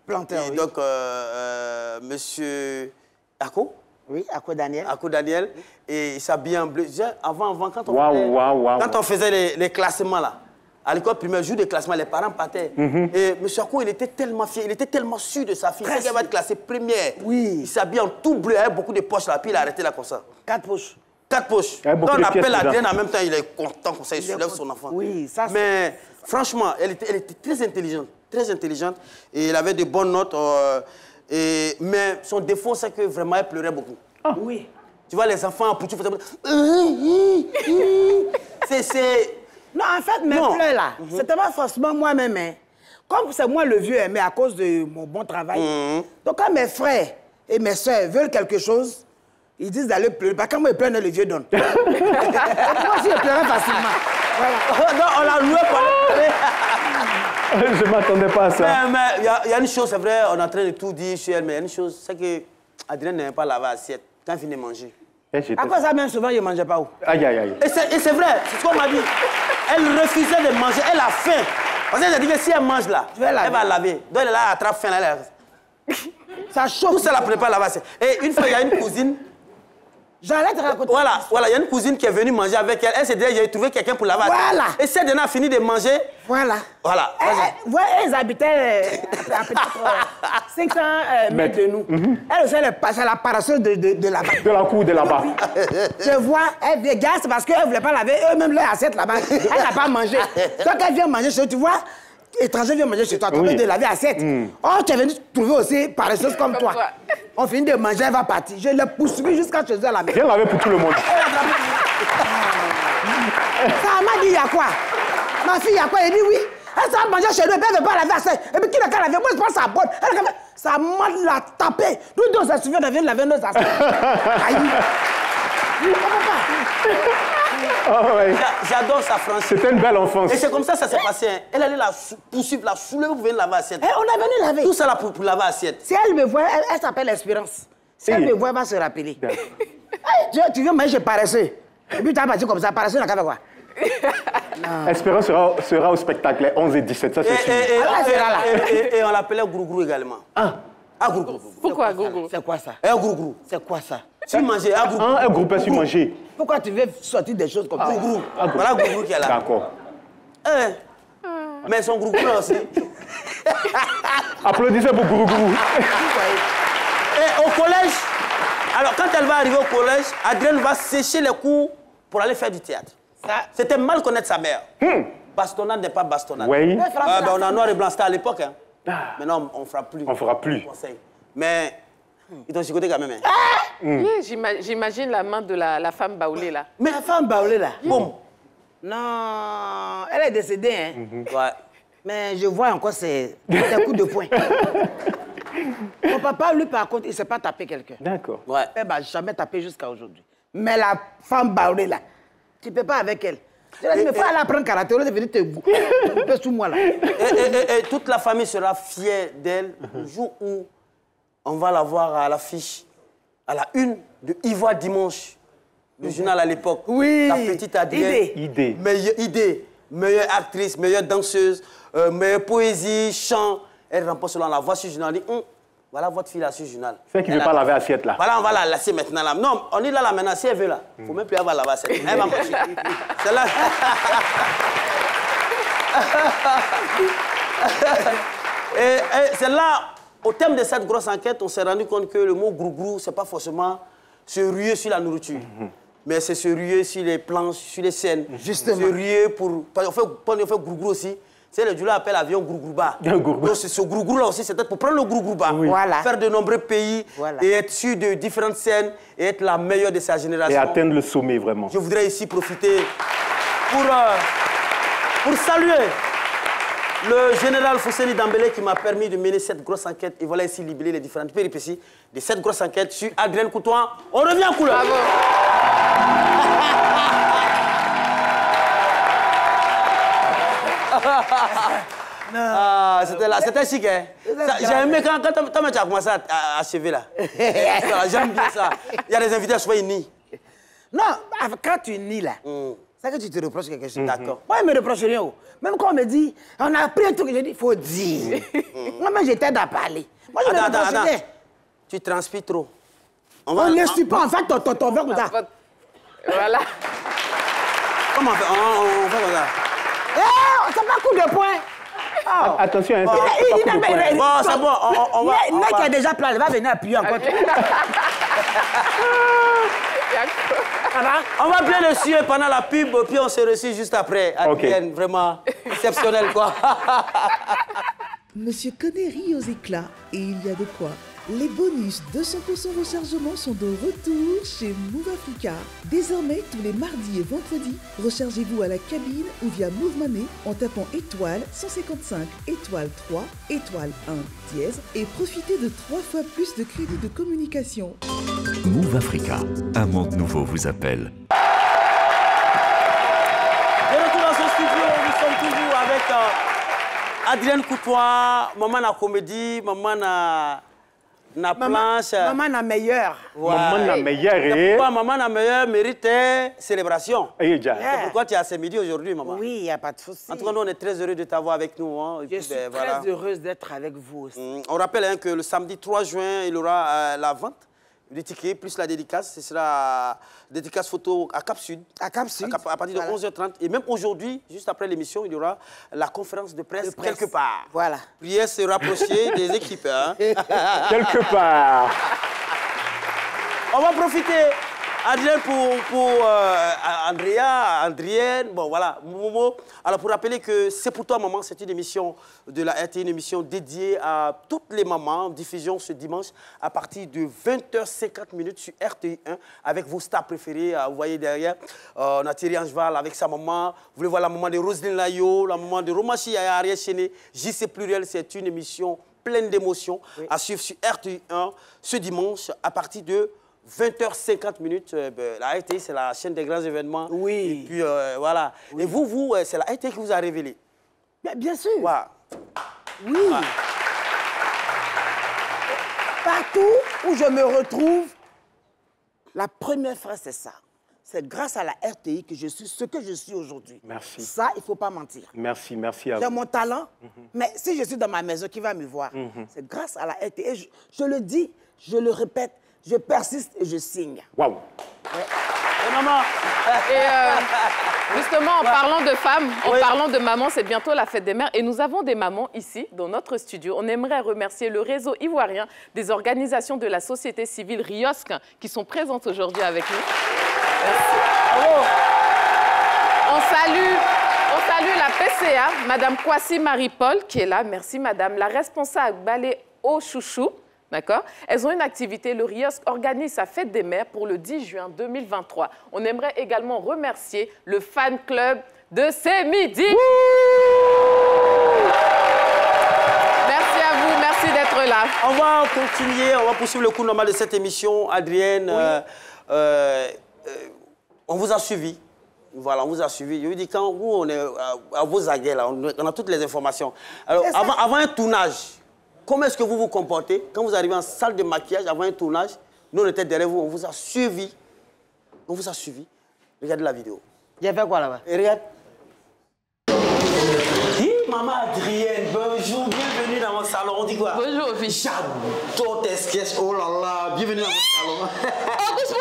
Planteur, et oui. donc, monsieur Ako. Oui, Ako Daniel. Ako Daniel. Et il s'habillait en bleu. Avant, quand on faisait les classements là, à l'école primaire, jour de classement, les parents partaient. Et M. Ako, il était tellement fier, il était tellement sûr de sa fille. Il sait qu'elle va être classée première. Oui. Il s'habille en tout bleu, avec beaucoup de poches là, puis il a arrêté là comme ça. 4 poches. 4 poches. Quand on appelle Adrienne en même temps, il est content comme ça, il soulève son enfant. Oui, ça c'est... Mais franchement, elle était très intelligente. Très intelligente. Et elle avait de bonnes notes. Mais son défaut, c'est que vraiment, elle pleurait beaucoup. Oh. Oui. Tu vois, les enfants, pour tout faire... C'est... Non, en fait, mes pleurs là, c'était pas forcément moi-même. Hein. Comme c'est moi le vieux, mais à cause de mon bon travail. Donc quand mes frères et mes soeurs veulent quelque chose, ils disent d'aller pleurer. Parce que quand moi, ils pleurent, le vieux donne. Moi aussi, je pleurais facilement. Voilà. Non, on l'a loué pour... Je ne m'attendais pas à ça. Mais il y a une chose, c'est vrai, on est en train de tout dire chez elle, mais il y a une chose, c'est que Adrienne n'aime pas laver l'assiette quand elle finit de manger. À quoi ça, même souvent, je ne mangeais pas où? Aïe, aïe, aïe. Et c'est vrai, c'est ce qu'on m'a dit. Elle refusait de manger, elle a faim. Parce qu'elle a dit que si elle mange là, elle va laver. Donc elle est là, elle attrape faim là. Ça chauffe. Tout ça, elle ne pas laver l'assiette. Et une fois, il y a une cousine. J'allais te raconter. Voilà, il y a une cousine qui est venue manger avec elle. Elle s'est dit, j'ai trouvé quelqu'un pour laver. Voilà. Et cette dernière a fini de manger. Voilà. Voilà. Ils habitaient à peut-être 500 mètres de nous. Elle aussi, c'est la paraceuse de là-bas. De la cour de là-bas. Je vois, elle vient, c'est parce qu'elle ne voulait pas laver eux-mêmes leur assiette là-bas. Elle n'a pas mangé. Donc elle vient manger chez toi, tu vois. Étranger vient manger chez toi, tu as de laver assiette. Oh, tu es venu trouver aussi paresseuse comme toi. On finit de manger, elle va partir. Je l'ai poursuivi jusqu'à chez elle à la maison. Viens laver pour tout le monde. Ça m'a dit, il y a quoi? Ma fille, il y a quoi? Elle dit oui. Elle s'est mangée chez nous, elle ne veut pas laver assiette. Et puis qui l'a qu'à laver? Moi, je pense à la bonne. Ça m'a la tapé. Nous deux, ça suffit de venir laver nos assiettes. Aïe. Oh, ouais. J'adore sa franchise. C'était une belle enfance. Et c'est comme ça ça s'est passé. Hein. Elle allait la poursuivre, la soulever pour venir laver l'assiette. On est venu laver. Tout ça là pour laver l'assiette. Si elle me voit, elle s'appelle Espérance. Si elle me voit, elle va se rappeler. Tu veux manger paresseux. Et puis tu as parti comme ça, paresseux, on a fait quoi? Espérance sera au spectacle les 11 et 17, ça c'est sûr. Et on l'appelait Grougrou également. Ah, Grougrou. Pourquoi Grougrou? C'est quoi ça? Grougrou. C'est quoi ça? Tu mangeais, Grougrou. Un groupe est sur manger. Pourquoi tu veux sortir des choses comme ça? Grougrou. Voilà Grougrou qui est là. D'accord. Mais son Grougrou là aussi. Applaudissez pour Grougrou. Et au collège, Alors, quand elle va arriver au collège, Adrienne va sécher les cours pour aller faire du théâtre. C'était mal connaître sa mère. Bastonnade n'est pas bastonnade. Oui. On a noir et blanc, c'était à l'époque. Hein. Maintenant, on ne fera plus. On ne fera plus. Mais ils t'ont chicoté quand même. Hein. Oui, j'imagine la main de la femme baoulée, là. Mais la femme baoulée, là, boum. Non, elle est décédée, hein. Ouais. Mais je vois encore des coups de poing. Mon papa, lui, par contre, il ne sait pas taper quelqu'un. D'accord. Ouais. Elle m'a jamais tapé jusqu'à aujourd'hui. Mais la femme baoulée, là, tu ne peux pas avec elle. Je lui ai dit, mais il faut aller apprendre karaté, elle est venue te couper sous moi, là. Et toute la famille sera fière d'elle le jour où on va la voir à l'affiche, à la une de Ivoire Dimanche, le journal à l'époque. Oui. La petite Adrienne. Idée. Meilleure actrice, meilleure danseuse, meilleure poésie, chant. Elle remporte selon la voix sur le journal. Elle dit, voilà votre fille là sur le journal. C'est qui ne veut pas laver assiette là. Voilà, on va la laisser maintenant là. Non, on est là maintenant, si elle veut là. Il ne faut même plus avoir laver assiette. Elle va marcher. C'est là. Et c'est là, au terme de cette grosse enquête, on s'est rendu compte que le mot grougrou, ce n'est pas forcément se ruer sur la nourriture. Mais c'est se ruer sur les planches, sur les scènes. Justement. Se ruer pour... On fait grougrou aussi. C'est le Djoula appelle avion grouгrouba. Donc ce grougrou là aussi, c'était pour prendre le grouгrouba, Voilà. faire de nombreux pays et être sur de différentes scènes et être la meilleure de sa génération. Et atteindre le sommet, vraiment. Je voudrais ici profiter pour saluer le général Fousseni Dambélé qui m'a permis de mener cette grosse enquête. Et voilà ici libellé les différentes péripéties de cette grosse enquête sur Adrienne Coutoin. On revient en couleur. Bravo. Ah, c'était chic, hein. J'ai aimé quand tu as commencé à achever là. J'aime bien ça. Il y a des invités, souvent ils nient. Non, quand tu nies là, c'est que tu te reproches quelque chose. D'accord. Moi, il me reproche rien. Même quand on me dit, on a appris un truc, je dis, il faut dire. Moi, mais j'étais à parler. Moi, je me reproche rien. Tu transpires trop. On ne suit pas, en fait, ton verre comme ça. Voilà. Comment on fait? On fait comme ça. C'est pas coup de poing. Oh. Attention, hein, bon, c'est bon, on va... Il y a qui a déjà plein, il va venir appuyer encore. On va bien le suivre pendant la pub, puis on se reçoit juste après. Adrienne, vraiment exceptionnel, quoi. Monsieur Connery aux éclats, et il y a de quoi. Les bonus 200% rechargement sont de retour chez Move Africa. Désormais, tous les mardis et vendredis, rechargez-vous à la cabine ou via Move Money en tapant étoile 155 étoile 3 étoile 1 dièse et profitez de 3 fois plus de crédits de communication. Move Africa, un monde nouveau vous appelle. De retour dans ce studio, nous sommes toujours avec Adrienne Coutoin, maman la comédie, maman la planche. Maman la meilleure. Ouais. Maman la meilleure. C'est pourquoi maman la meilleure mérite célébration. C'est pourquoi tu es à ce midi aujourd'hui, maman. Oui, il n'y a pas de souci. En tout cas, nous, on est très heureux de t'avoir avec nous. Hein. Je suis très heureuse d'être avec vous aussi. On rappelle que le samedi 3 juin, il y aura la vente du ticket, plus la dédicace. Ce sera dédicace photo à Cap Sud. À Cap Sud. À partir de 11h30. Et même aujourd'hui, juste après l'émission, il y aura la conférence de presse quelque part. Voilà. Prière se rapprocher des équipes. Hein. Quelque part. On va profiter, Adrienne, pour Adrienne, bon voilà, Momo. Alors pour rappeler que C'est pour toi, maman, c'est une émission de la RTI, une émission dédiée à toutes les mamans, diffusion ce dimanche à partir de 20h50 sur RTI1 avec vos stars préférées. Vous voyez derrière, on a Thierry Angeval avec sa maman. Vous voulez voir la maman de Roselyne Layo, la maman de Romachi Yaya Ariel Chené. JC Pluriel, c'est une émission pleine d'émotions à suivre sur RTI1 ce dimanche à partir de 20h50. La RTI, c'est la chaîne des grands événements. Oui. Et puis, voilà. Oui. Et vous, c'est la RTI qui vous a révélé. Bien sûr. Wow. Oui. Wow. Partout où je me retrouve, la première phrase, c'est ça. C'est grâce à la RTI que je suis ce que je suis aujourd'hui. Merci. Ça, il ne faut pas mentir. Merci à vous. J'ai mon talent, mais si je suis dans ma maison, qui va me voir? C'est grâce à la RTI. Et je le dis, je le répète, je persiste et je signe. Waouh. Ouais. Maman. Et justement, en parlant de femmes, en parlant de mamans, c'est bientôt la fête des mères. Et nous avons des mamans ici, dans notre studio. On aimerait remercier le réseau ivoirien des organisations de la société civile RIOSC qui sont présentes aujourd'hui avec nous. Merci. On salue la PCA, Madame Kwasi Marie-Paul, qui est là. Merci, Madame. La responsable Balé au Chouchou. D'accord. Elles ont une activité. Le RIOSC organise sa fête des mères pour le 10 juin 2023. On aimerait également remercier le fan club de C'est Midi. Merci à vous. Merci d'être là. On va continuer. On va poursuivre le cours normal de cette émission. Adrienne, on vous a suivi. Voilà, on vous a suivi. Je vous dis, quand vous, on est à vos aguets, là, on a toutes les informations. Alors, avant un tournage, comment est-ce que vous vous comportez quand vous arrivez en salle de maquillage avant un tournage? Nous, on était derrière vous, on vous a suivi. On vous a suivi. Regardez la vidéo. Il y avait quoi là-bas? Et regarde. Maman Adrienne, bonjour, bienvenue dans mon salon. On dit quoi? Bonjour, fille. J'adore tes sketchs, oh là là, bienvenue dans mon salon. Oh, doucement.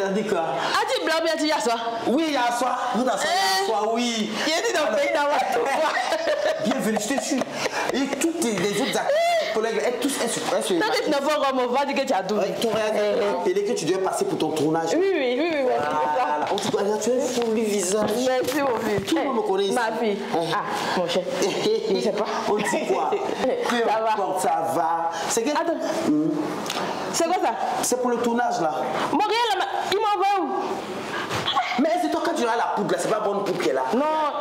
On dit quoi? As-tu blanc bien, tu y as soi? Oui, il y a soi. Vous dans soi, oui. Il est dans le pays d'avoir. Bienvenue, je te suis. Et tous les autres collègues, tous Tant que tu n'as pas encore, on va dire que tu as tout. Ton télé que tu dois passer pour ton tournage. Oui. Voilà. On te connaît, tu es fou du visage. Merci, mon fils. Tout le monde me connaît ici. Ma fille. Ah, mon cher. Je ne sais pas. On dit quoi? Ça va. Ça va. C'est que... Attends. C'est quoi ça? C'est pour le tournage, là. Montréal, là, il m'envoie où? Mais c'est toi quand tu as la poudre, là. C'est pas bonne poudre qui est là. Non.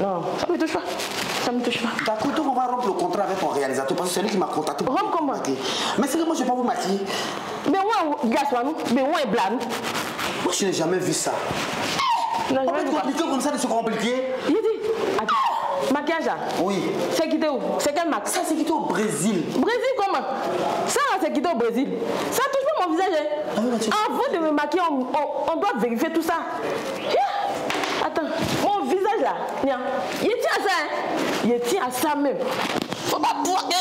Non, ça me touche pas. Ça me touche pas. D'accord, donc on va rompre le contrat avec ton réalisateur parce que c'est lui qui m'a contacté. Rompe comment? Mais c'est que moi je ne vais pas vous maquiller. Mais où Gasouanou? Mais où est Blan? Moi je n'ai jamais vu ça. Non, on va être compliqué comme ça de se compliquer. Il dit, attends, maquillage là? Oui. C'est quitté où? C'est quel maquillage? Ça c'est quitté au Brésil. Brésil comment? Ça c'est quitté au Brésil. Ça touche pas mon visage. Avant de me maquiller, on doit vérifier tout ça. Attends, mon visage là, il tient à ça, hein? Il tient à ça même. Faut pas pouvoir que...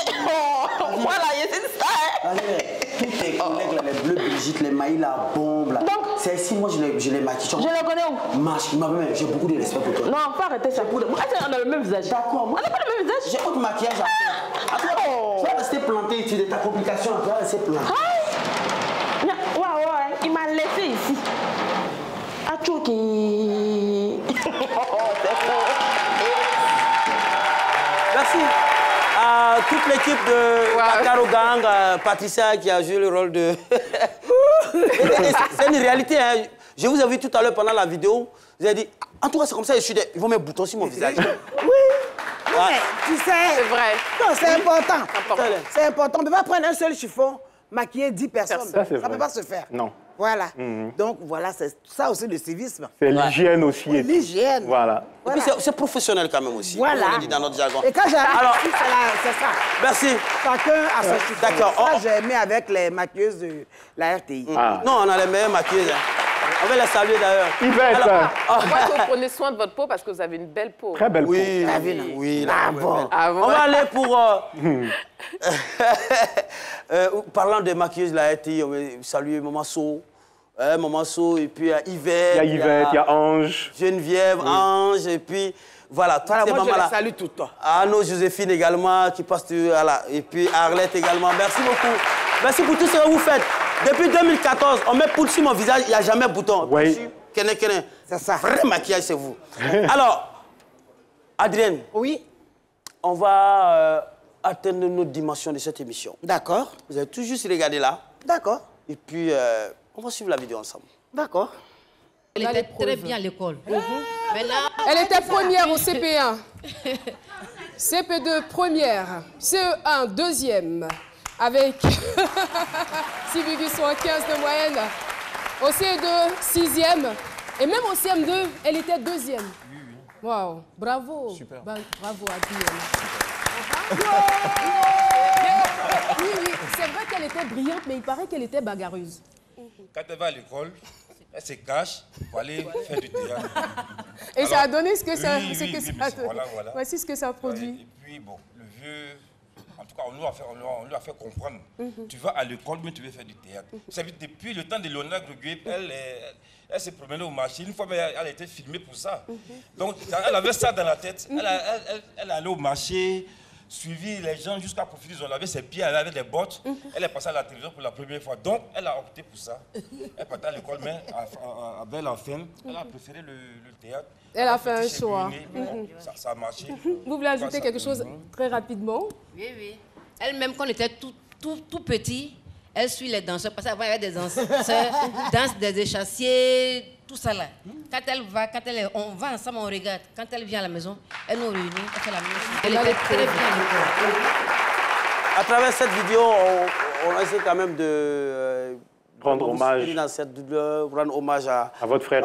Voilà, il tient à ça, hein? Allez, tous tes collègues là, les bleus Brigitte, les maïs, la bombe là. Donc, c'est ici, moi je les maquille. Je les connais où? Marche, j'ai beaucoup de respect pour toi. Non, faut arrêter ça. On a le même visage. D'accord, moi. On n'a pas le même visage. J'ai autre maquillage à faire. Attends, tu vas rester planté, tu as ta complication, tu vas rester planté. Ouais, il m'a laissé ici. Merci à toute l'équipe de Bakaro Gang, Patricia qui a joué le rôle de... C'est une réalité, hein. Je vous ai vu tout à l'heure pendant la vidéo, vous avez dit, en tout cas c'est comme ça, ils vont mettre bouton sur mon visage. Oui. Mais tu sais... C'est vrai. Non, c'est important. C'est important. On ne peut pas prendre un seul chiffon, maquiller 10 personnes. Ça ne peut pas se faire. Non. Voilà. Donc, voilà, c'est ça aussi le civisme. C'est l'hygiène aussi. Oui, l'hygiène. Voilà. Et puis c'est professionnel quand même aussi. Voilà. On le dit dans notre jargon. Et quand j'arrive, alors, c'est ça. Merci. Chacun a son chiffon. D'accord. Ça, j'ai mis avec les maquilleuses de la RTI. Non, on a les meilleures maquilleuses. On va les saluer d'ailleurs. Yvette. Pourquoi vous prenez soin de votre peau? Parce que vous avez une belle peau. Très belle peau. Oui. Bon. On va aller pour... parlant des maquilleuses de la RTI, on va saluer Maman So. Maman So, et puis Yvette. Il y a Yvette, il y a Ange. Geneviève, Ange, et puis voilà, toutes ces mamans-là. Moi, je les salue tout le temps. Anno, Joséphine également, qui passe, voilà, et puis Arlette également. Merci beaucoup. Merci pour tout ce que vous faites. Depuis 2014, on met poudre sur mon visage, il n'y a jamais bouton. Oui. C'est ça. Vrai maquillage, c'est vous. Alors, Adrienne. Oui. On va atteindre notre dimension de cette émission. D'accord. Vous allez tout juste regarder là. D'accord. Et puis, on va suivre la vidéo ensemble. D'accord. Elle était très bien à l'école. Elle était première au CP1. CP2 première. CE1 deuxième. Avec 6,75 de moyenne. Au CE2 sixième. Et même au CM2, elle était deuxième. Waouh, bravo. Super. Bravo Adrienne. Oui, c'est vrai qu'elle était brillante, mais il paraît qu'elle était bagarreuse. Quand elle va à l'école, elle se cache pour aller faire du théâtre. Et alors, ça a donné ce que ça, voilà. Voici ce que ça a produit. Et puis, bon, le vieux En tout cas, on lui a fait comprendre. Tu vas à l'école, mais tu veux faire du théâtre. Depuis le temps de Léonard Grégoire, elle s'est promenée au marché. Une fois, elle a été filmée pour ça. Donc, elle avait ça dans la tête. Elle allait au marché, suivi les gens jusqu'à profiter. Ils ont lavé ses pieds, elle avait des bottes. Elle est passée à la télévision pour la première fois. Donc, elle a opté pour ça. Elle partait à l'école, mais avec la fin, elle a préféré le théâtre. Elle a fait un choix. Ça a marché. Vous voulez ajouter quelque chose très rapidement? Oui, oui. Elle-même, quand on était tout petit, elle suit les danseurs. Parce qu'avant, il y avait des danseurs, danse des échassiers, tout ça là. Quand on va ensemble, on regarde. Quand elle vient à la maison, elle nous réunit, elle fait la même chose. Elle était très bien. À travers cette vidéo, on essaie quand même de rendre hommage à votre frère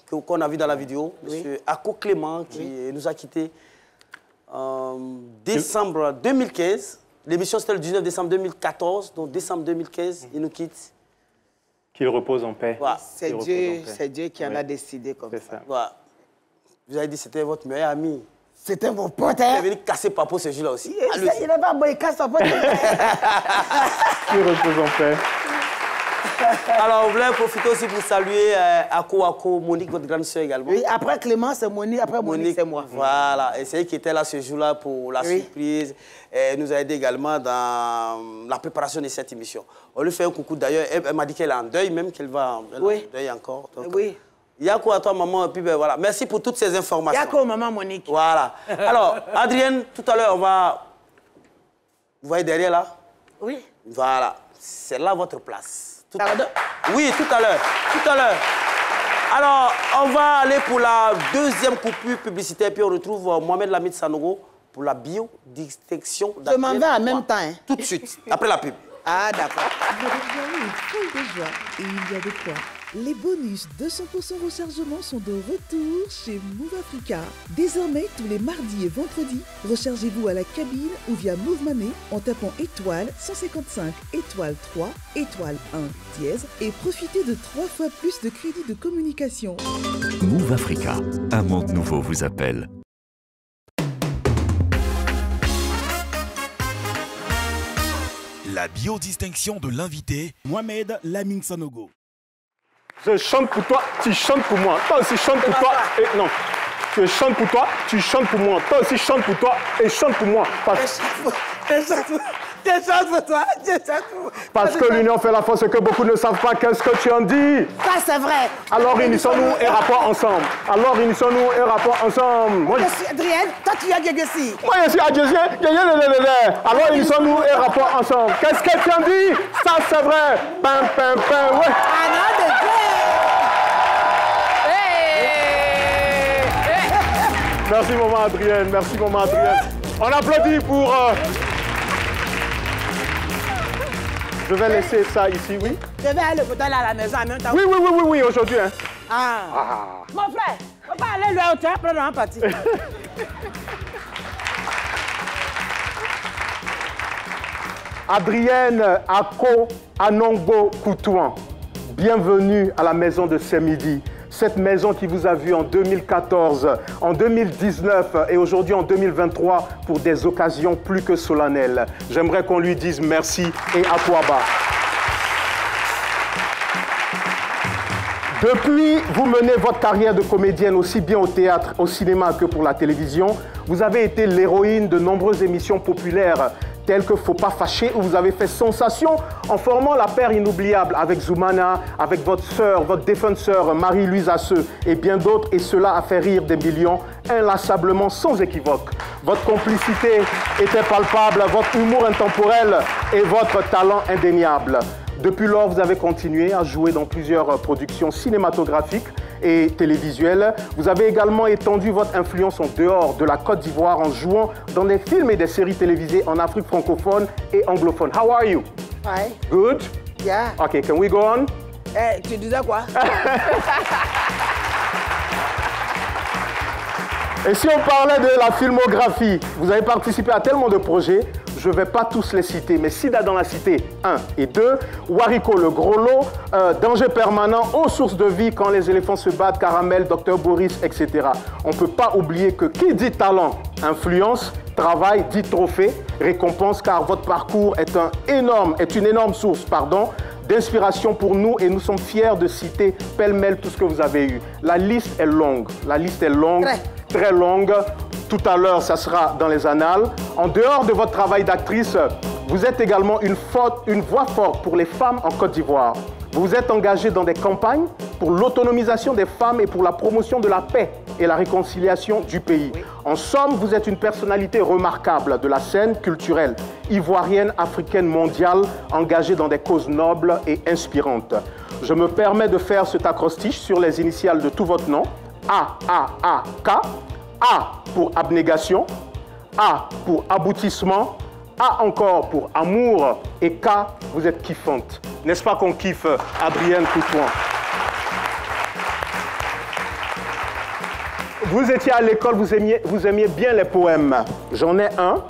qu'on a vu dans la vidéo, M. Ako Clément, qui nous a quittés en décembre 2015. L'émission, c'était le 19 décembre 2014, donc décembre 2015, il nous quitte. Qu'il repose en paix. Voilà. C'est Dieu qui en a décidé comme ça. Voilà. Vous avez dit que c'était votre meilleur ami. C'était mon pote. Il est venu casser Papo ce jour-là aussi. Il n'est pas bon, il casse son pote. Qu'il repose en paix. Alors, on voulait profiter aussi pour saluer Ako, Monique, votre grande sœur également. Oui, après Clément, c'est Monique, après Monique, c'est moi. Voilà, et c'est elle qui était là ce jour-là pour la surprise. Elle nous a aidé également dans la préparation de cette émission. On lui fait un coucou d'ailleurs. Elle m'a dit qu'elle est en deuil, même qu'elle va en deuil encore. Donc, oui. Yako à toi, maman, et puis ben, voilà. Merci pour toutes ces informations. Yako, maman, Monique. Voilà. Alors, Adrienne, tout à l'heure, on va... Vous voyez derrière là? Oui. Voilà. C'est là votre place. Oui, tout à l'heure. Tout à l'heure. Alors, on va aller pour la deuxième coupure publicitaire, puis on retrouve Mohamed Lamid Sanogo pour la biodistinction. Je m'en vais en même temps. Hein. Tout de suite, après la pub. Ah, d'accord. Votre journée est folle de joie et il y a de quoi. Les bonus 200% rechargement sont de retour chez Move Africa. Désormais, tous les mardis et vendredis, rechargez-vous à la cabine ou via Move Money en tapant étoile 155 étoile 3 étoile 1 dièse et profitez de 3 fois plus de crédits de communication. Move Africa, un monde nouveau vous appelle. La biodistinction de l'invité, Mohamed Lamid Sanogo. Je chante pour toi, tu chantes pour moi. Toi aussi chante pour toi et non. Je chante pour toi, tu chantes pour moi. Toi aussi chante pour toi et chante pour moi. Parce que l'union fait la force et que beaucoup ne savent pas qu'est-ce que tu en dis. Ça, c'est vrai. Alors unissons-nous et rapport ensemble. Alors unissons-nous et rapport ensemble. Moi, je suis Adrienne, toi tu es Agégessi. Moi je suis Agésien. Alors unissons-nous et rapport ensemble. Qu'est-ce que tu en dis? Ça, c'est vrai. Pam, pam, pam, ouais. Ah non, de Dieu. Merci maman Adrienne, merci maman Adrienne. On applaudit pour... Je vais laisser ça ici, oui. Je vais aller le là à la maison en même temps. Oui, aujourd'hui. Hein. Mon frère, on va aller lui au théâtre, prendre un parti. Adrienne Ako Anongo Koutouan, bienvenue à la maison de ce midi. Cette maison qui vous a vu en 2014, en 2019 et aujourd'hui en 2023 pour des occasions plus que solennelles. J'aimerais qu'on lui dise merci et à toi bas. Depuis, vous menez votre carrière de comédienne aussi bien au théâtre, au cinéma que pour la télévision. Vous avez été l'héroïne de nombreuses émissions populaires telles que Faut pas fâcher, où vous avez fait sensation en formant la paire inoubliable avec Zoumana, avec votre sœur, votre défunte sœur Marie-Louise Asseux et bien d'autres, et cela a fait rire des millions inlassablement, sans équivoque. Votre complicité était palpable, votre humour intemporel et votre talent indéniable. Depuis lors, vous avez continué à jouer dans plusieurs productions cinématographiques et télévisuelles. Vous avez également étendu votre influence en dehors de la Côte d'Ivoire en jouant dans des films et des séries télévisées en Afrique francophone et anglophone. How are you? Hi. Good? Yeah. Okay, can we go on? Tu disais quoi? Et si on parlait de la filmographie, vous avez participé à tellement de projets, je ne vais pas tous les citer, mais Sida dans la cité 1 et 2, Wariko le gros lot, Danger permanent, Aux sources de vie, Quand les éléphants se battent, Caramel, Dr Boris, etc. On ne peut pas oublier que qui dit talent influence, travail, dit trophée, récompense, car votre parcours est une énorme source d'inspiration pour nous et nous sommes fiers de citer pêle-mêle tout ce que vous avez eu. La liste est longue, très longue. Tout à l'heure, ça sera dans les annales. En dehors de votre travail d'actrice, vous êtes également une voix forte pour les femmes en Côte d'Ivoire. Vous vous êtes engagé dans des campagnes pour l'autonomisation des femmes et pour la promotion de la paix et la réconciliation du pays. Oui. En somme, vous êtes une personnalité remarquable de la scène culturelle ivoirienne, africaine, mondiale, engagée dans des causes nobles et inspirantes. Je me permets de faire cet acrostiche sur les initiales de tout votre nom. A-A-A-K. A pour abnégation, A pour aboutissement, A encore pour amour et K, vous êtes kiffante. N'est-ce pas qu'on kiffe Adrienne Coutouan? Vous étiez à l'école, vous aimiez bien les poèmes. J'en ai un.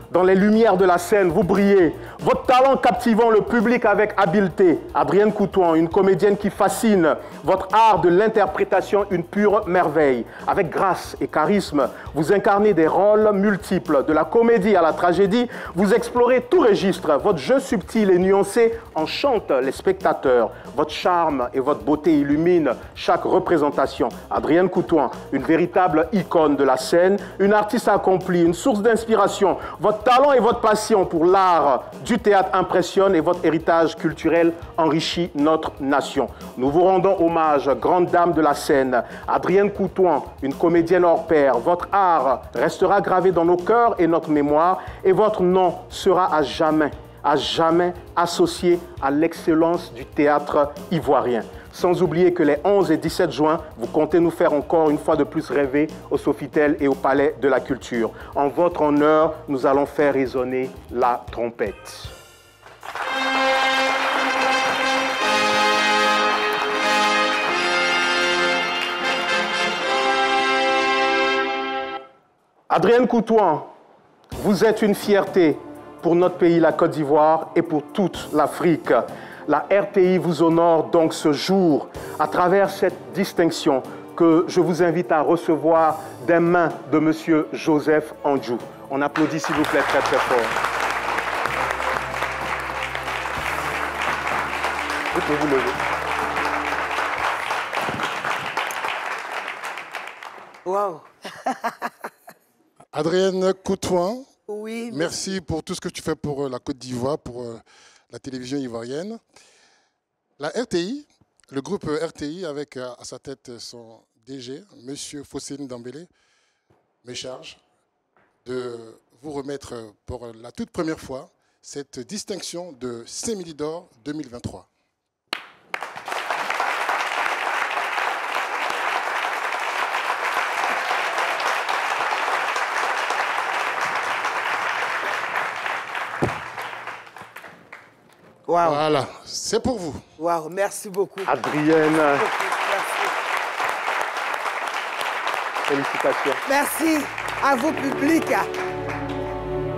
Dans les lumières de la scène, vous brillez. Votre talent captivant le public avec habileté. Adrienne Coutouan, une comédienne qui fascine. Votre art de l'interprétation, une pure merveille. Avec grâce et charisme, vous incarnez des rôles multiples. De la comédie à la tragédie, vous explorez tout registre. Votre jeu subtil et nuancé enchante les spectateurs. Votre charme et votre beauté illuminent chaque représentation. Adrienne Coutouan, une véritable icône de la scène, une artiste accomplie, une source d'inspiration. Votre talent et votre passion pour l'art du théâtre impressionne et votre héritage culturel enrichit notre nation. Nous vous rendons hommage, grande dame de la scène. Adrienne Coutouan, une comédienne hors pair. Votre art restera gravé dans nos cœurs et notre mémoire et votre nom sera à jamais associé à l'excellence du théâtre ivoirien. Sans oublier que les 11 et 17 juin, vous comptez nous faire encore une fois de plus rêver au Sofitel et au Palais de la Culture. En votre honneur, nous allons faire résonner la trompette. Adrienne Coutouan, vous êtes une fierté pour notre pays, la Côte d'Ivoire, et pour toute l'Afrique. La RTI vous honore donc ce jour à travers cette distinction que je vous invite à recevoir des mains de M. Joseph Andjou. On applaudit s'il vous plaît très très fort. Vous pouvez vous lever. Wow. Adrienne Coutouan, oui, merci pour tout ce que tu fais pour la Côte d'Ivoire, pour la télévision ivoirienne. La RTI, le groupe RTI, avec à sa tête son DG, M. Fossène Dambélé, me charge de vous remettre pour la toute première fois cette distinction de Sémilly d'or 2023. Wow. Voilà, c'est pour vous. Wow, merci beaucoup. Adrienne. Merci. Félicitations. Merci à vous, public.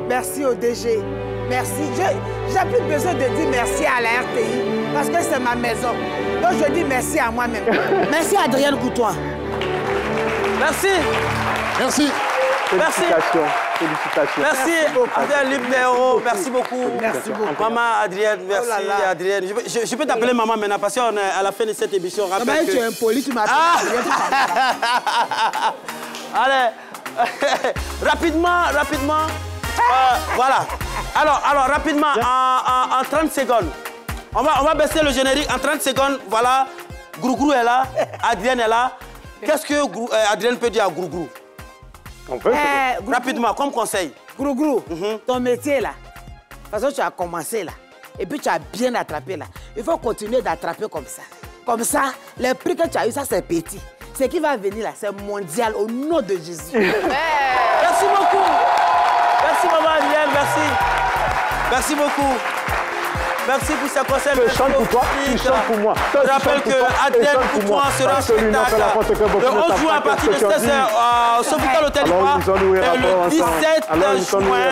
Merci au DG. Merci. J'ai plus besoin de dire merci à la RTI parce que c'est ma maison. Donc je dis merci à moi-même. Merci à Adrienne Coutouan. Merci. Merci. Félicitations. Félicitations. Merci, Adrienne Libnéo, merci beaucoup. Merci beaucoup. Maman Adrienne, merci Adrienne. Je peux t'appeler maman maintenant parce qu'on est à la fin de cette émission. Rappelle que tu es impoli, tu m'appelles Adrienne. Allez, rapidement. Voilà. Alors, rapidement, en 30 secondes. On va baisser le générique en 30 secondes. Voilà, Grougrou est là, Adrienne est là. Qu'est-ce que Adrienne peut dire à Grougrou? Rapidement, comme conseil. Grougrou, ton métier là, de toute façon tu as commencé là, et puis tu as bien attrapé là. Il faut continuer d'attraper comme ça. Comme ça, les prix que tu as eu, ça c'est petit. Ce qui va venir là, c'est mondial au nom de Jésus. Merci beaucoup. Merci maman Adrienne, merci. Merci beaucoup. Merci pour ce conseil. Je chante pour toi, tu chantes pour moi. Je rappelle que Adrienne Coutouan sera en spectacle le 11 juin à partir de 16h au Sofitel Hôtel Ivoire et le 17 juin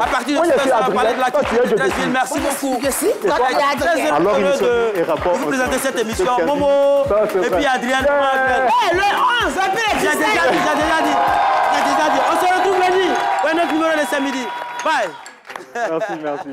à partir de 16h au Palais de la Culture de Treichville. Merci beaucoup. Très heureux de vous présenter cette émission. Momo et puis Adrienne. Le 11, j'ai déjà dit. On se retrouve lundi. après-midi. Bye. Merci, merci.